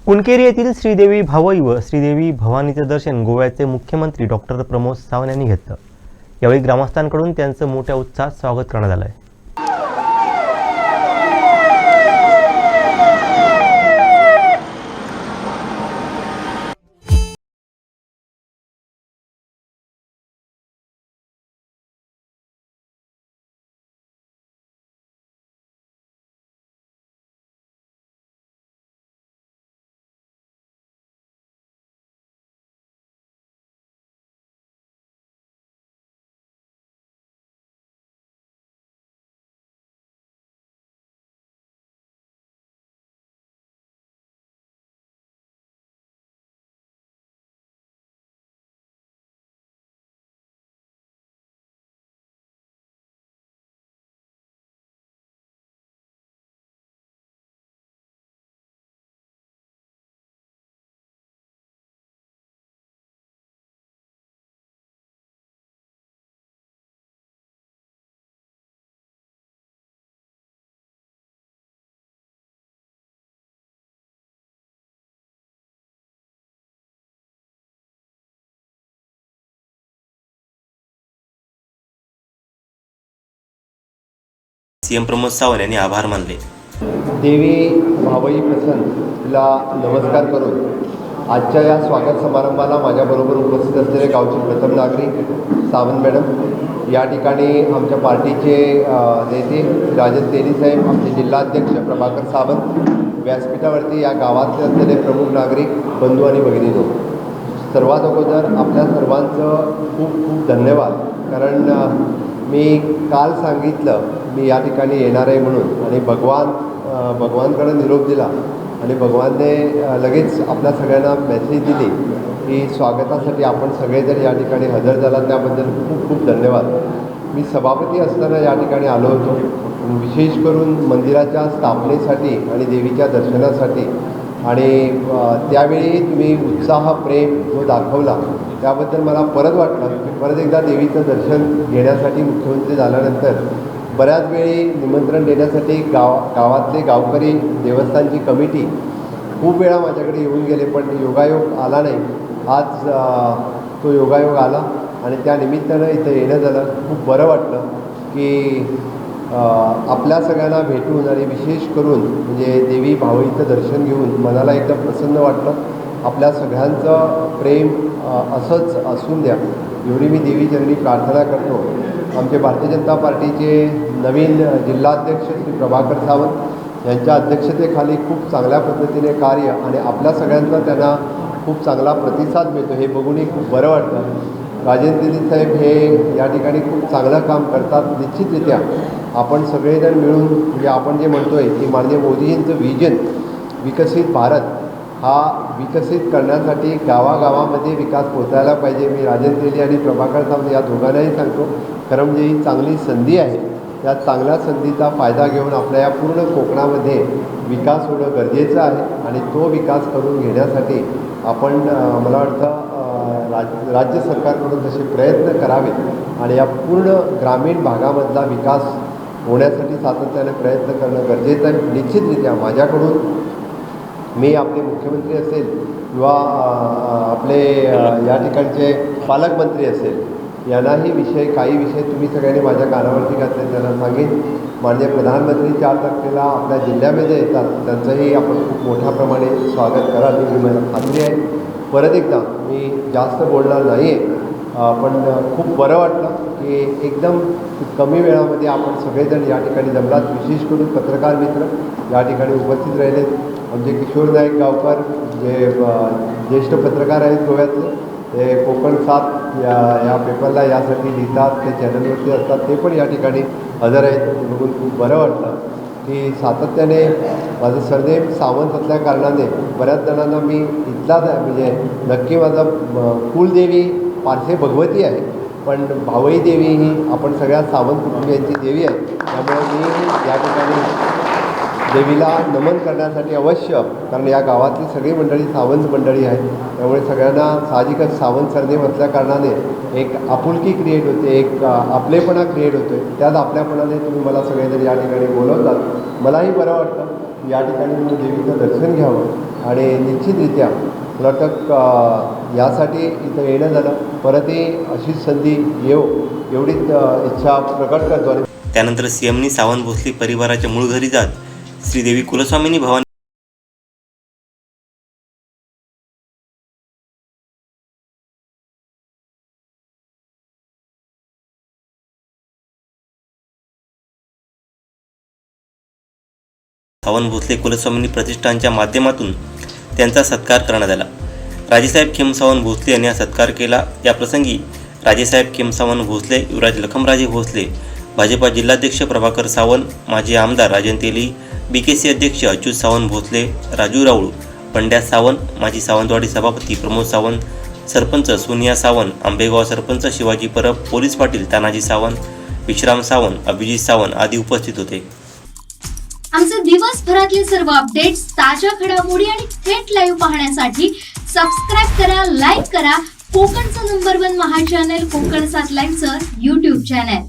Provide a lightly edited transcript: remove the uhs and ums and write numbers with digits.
कुणकेरी येथील श्रीदेवी भावई व श्रीदेवी भवानीचे दर्शन गोव्याचे मुख्यमंत्री डॉक्टर प्रमोद सावंत यांनी घेतलं। यावेळी ग्रामस्थांकडून त्यांचं मोठ्या उत्साहात स्वागत करण्यात आलं आहे। सीएम प्रमोद सावंत यांनी आभार मानले। देवी भावई प्रसन्नला नमस्कार करून आजच्या या स्वागत समारंभाला माझ्याबरोबर उपस्थित असलेले गावचे प्रथम नागरिक सावंत मॅडम, या ठिकाणी आमच्या पार्टीचे नेते राजन तेली साहेब, आमचे जिल्हाध्यक्ष प्रभाकर सावंत, व्यासपीठावरती या गावातले असलेले प्रमुख नागरिक बंधू आणि भगिनींनो, सर्वात अगोदर आपल्या सर्वांचं खूप खूप धन्यवाद। कारण मी काल सांगितलं मी या ठिकाणी येणार आहे म्हणून, आणि भगवानकडे निरोप दिला आणि भगवानने लगेच आपल्या सगळ्यांना मेसेज दिली की स्वागतासाठी आपण सगळेजण या ठिकाणी हजर झाला, त्याबद्दल खूप खूप धन्यवाद। मी सभापती असताना या ठिकाणी आलो होतो, विशेष करून मंदिराच्या स्थापनेसाठी आणि देवीच्या दर्शनासाठी, आणि त्यावेळी तुम्ही उत्साह प्रेम जो दाखवला त्याबद्दल मला परत वाटलं की परत एकदा देवीचं दर्शन घेण्यासाठी मुख्यमंत्री झाल्यानंतर बऱ्याच वेळी निमंत्रण देण्यासाठी गावातले गावकरी, देवस्थानची कमिटी खूप वेळा माझ्याकडे येऊन गेले, पण योगायोग आला नाही। आज तो योगायोग आला आणि त्या निमित्तानं इथं येणं झालं। खूप बरं वाटलं की आपल्या सगळ्यांना भेटून आणि विशेष करून म्हणजे देवी भावईचं दर्शन घेऊन मनाला एकदम प्रसन्न वाटलं। आपल्या सगळ्यांचं प्रेम असंच असून द्या एवढी मी देवीचरणी प्रार्थना करतो। आमचे भारतीय जनता पार्टीचे नवीन जिल्हाध्यक्ष श्री प्रभाकर सावंत यांच्या अध्यक्षतेखाली खूप चांगल्या पद्धतीने कार्य आणि आपल्या सगळ्यांचा त्यांना खूप चांगला प्रतिसाद मिळतो हे बघूनही खूप बरं वाटतं। राजेंद्र तेली साहेब हे या ठिकाणी खूप चांगलं काम करतात। निश्चितरित्या आपण सगळेजण मिळून म्हणजे आपण जे म्हणतो आहे की माननीय मोदीजींचं विजन विकसित भारत हा विकसित करण्यासाठी गावागावामध्ये विकास पोहोचायला पाहिजे। मी राजेंद्र तेली आणि प्रभाकर सावंत या दोघांनाही सांगतो, खरं म्हणजे ही चांगली संधी आहे, या चांगल्या संधीचा फायदा घेऊन आपल्या या पूर्ण कोकणामध्ये विकास होणं गरजेचं आहे आणि तो विकास करून घेण्यासाठी आपण मला वाटतं राज्य सरकारकडून तसे प्रयत्न करावेत आणि या पूर्ण ग्रामीण भागामधला विकास होण्यासाठी सातत्याने प्रयत्न करणं गरजेचं आहे। निश्चितरित्या माझ्याकडून मी आपले मुख्यमंत्री असेल किंवा आपले या ठिकाणचे पालकमंत्री असेल यांनाही काही विषय तुम्ही सगळ्यांनी माझ्या कानावरती घातले त्यांना सांगेन। माननीय प्रधानमंत्री 4 तारखेला आपल्या जिल्ह्यामध्ये येतात, त्यांचंही आपण खूप मोठ्या प्रमाणे स्वागत कराल ही मला खात्री आहे। परत एकदा मी जास्त बोलणार नाही आहे, पण खूप बरं वाटलं की एकदम कमी वेळामध्ये आपण सगळेजण या ठिकाणी जमलात। विशेष करून पत्रकार मित्र या ठिकाणी उपस्थित राहिले, आमचे किशोर नाईक गावकर जे ज्येष्ठ पत्रकार आहेत गोव्यातले, ते कोकण 7 या पेपरला यासाठी लिहितात, ते चॅनलवरती असतात, ते पण या ठिकाणी हजर आहेत। ते बघून खूप बरं वाटलं की सातत्याने माझं सरनेम सावंत असल्या कारणाने बऱ्याच जणांना मी इथला म्हणजे नक्की माझा कुलदेवी पारसे भगवती आहे, पण भावई देवी ही आपण सगळ्या सावंत कुटुंबियांची देवी आहे, त्यामुळे मी या ठिकाणी देवीला नमन करण्यासाठी अवश्य, कारण या गावातली सगळी मंडळी सावंत मंडळी आहेत, त्यामुळे सगळ्यांना साहजिकच सावंत सरनेम असल्या कारणाने एक आपुलकी क्रिएट होते, एक आपलेपणा क्रिएट होतो। त्याच आपल्यापणाने तुम्ही मला सगळेजण या ठिकाणी बोलवतात, मलाही बरं वाटतं। या ठिकाणी येऊन देवीचं दर्शन घ्यावं आणि निश्चितरित्या मला वाटतं यासाठी इथं येणं झालं. परतही अशीच संधी येऊ एवढीच इच्छा प्रकट करतो. आणि त्यानंतर सीएमनी सावंत भोसले परिवाराच्या मूळ घरी जात श्रीदेवी कुलस्वामिनी भवानी सावंत भोसले कुलस्वामिनी प्रतिष्ठानच्या माध्यमातून त्यांचा सत्कार करण्यात आला. राजेसाहेब खेमसावंत भोसले यांनी हा सत्कार केला. याप्रसंगी राजेसाहेब खेमसावंत भोसले, युवराज लखमराजे भोसले, भाजपा जिल्हाध्यक्ष प्रभाकर सावंत, माजी आमदार राजन तेली, BKC अध्यक्ष अच्युत सावंत भोसले, राजू राऊळ, पंड्या सावंत, माजी सावंतवाडी सभापती प्रमोद सावंत, सरपंच सोनिया सावंत, आंबेगाव सरपंच शिवाजी परब, पोलीस पाटील तानाजी सावंत, विश्राम सावंत, अभिजित सावंत आदी उपस्थित होते. आमचे दिवसभरातले सर्व अपडेट्स, ताज्या घडामोडी आणि थेट लाईव्ह पाहण्यासाठी सबस्क्राईब करा, लाईक करा कोकणचं नंबर 1 महा चॅनल कोकण 7 लाईव्हचं YouTube चॅनल.